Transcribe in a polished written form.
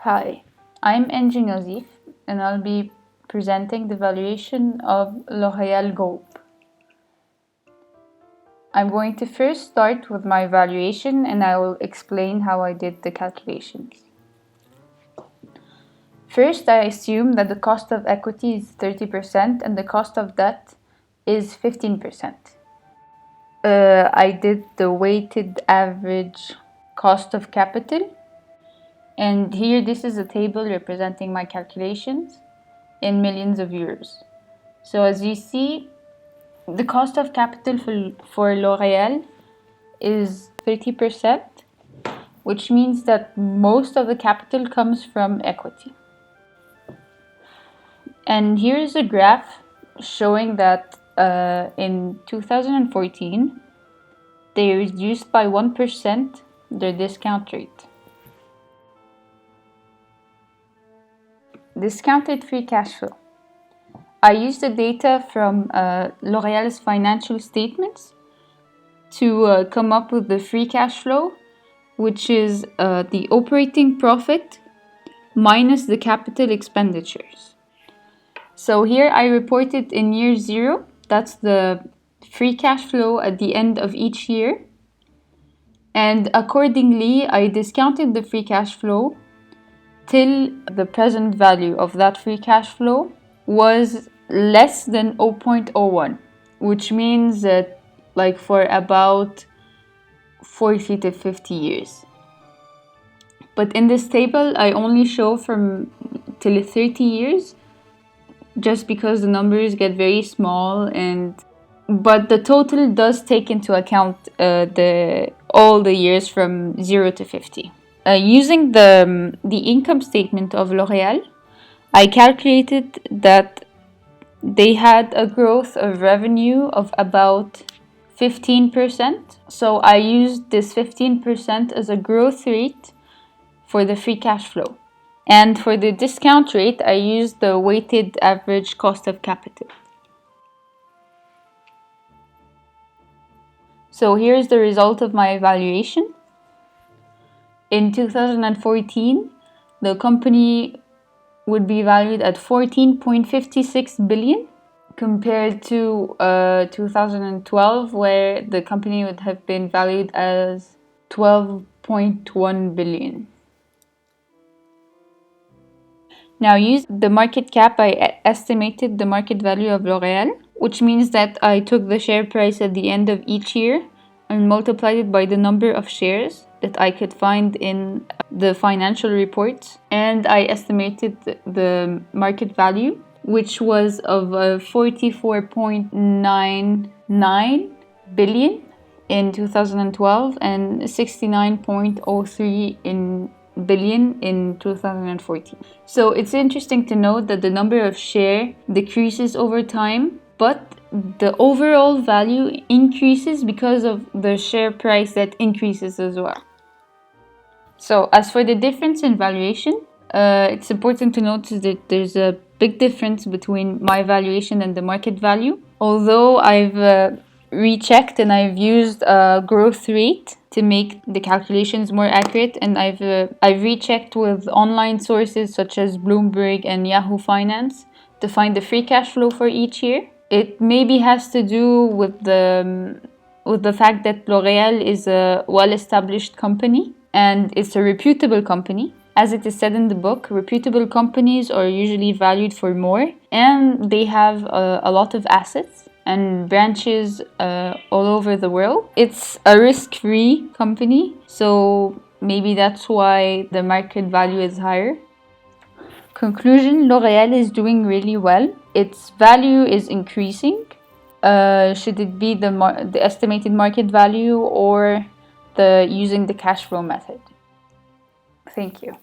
Hi, I'm Engin Nazif and I'll be presenting the valuation of L'Oréal Group. I'm going to first start with my valuation and I will explain how I did the calculations. First, I assume that the cost of equity is 30% and the cost of debt is 15%. I did the weighted average cost of capital. And here, this is a table representing my calculations in millions of euros. So as you see, the cost of capital for L'Oréal is 30%, which means that most of the capital comes from equity. And here is a graph showing that in 2014, they reduced by 1% their discount rate. Discounted free cash flow. I used the data from L'Oréal's financial statements to come up with the free cash flow, which is the operating profit minus the capital expenditures. So here I reported in year 0, that's the free cash flow at the end of each year. And accordingly, I discounted the free cash flow till the present value of that free cash flow was less than 0.01, which means that like for about 40 to 50 years. But in this table, I only show from till 30 years, just because the numbers get very small, but the total does take into account all the years from 0 to 50. Using the income statement of L'Oréal, I calculated that they had a growth of revenue of about 15%. So I used this 15% as a growth rate for the free cash flow. And for the discount rate, I used the weighted average cost of capital. So here's the result of my evaluation. In 2014, the company would be valued at 14.56 billion compared to 2012, where the company would have been valued as 12.1 billion. Now, using the market cap, I estimated the market value of L'Oréal, which means that I took the share price at the end of each year and multiplied it by the number of shares that I could find in the financial reports. And I estimated the market value, which was of 44.99 billion in 2012 and 69.03 billion in 2014. So it's interesting to note that the number of share decreases over time, but the overall value increases because of the share price that increases as well. So as for the difference in valuation, it's important to notice that there's a big difference between my valuation and the market value. Although I've rechecked and I've used a growth rate to make the calculations more accurate, and I've rechecked with online sources such as Bloomberg and Yahoo Finance to find the free cash flow for each year. It maybe has to do with the fact that L'Oréal is a well-established company and it's a reputable company. As it is said in the book, reputable companies are usually valued for more, and they have a lot of assets and branches all over the world. It's a risk-free company, so maybe that's why the market value is higher. Conclusion: L'Oréal is doing really well. Its value is increasing. Should it be the estimated market value or using the cash flow method? Thank you.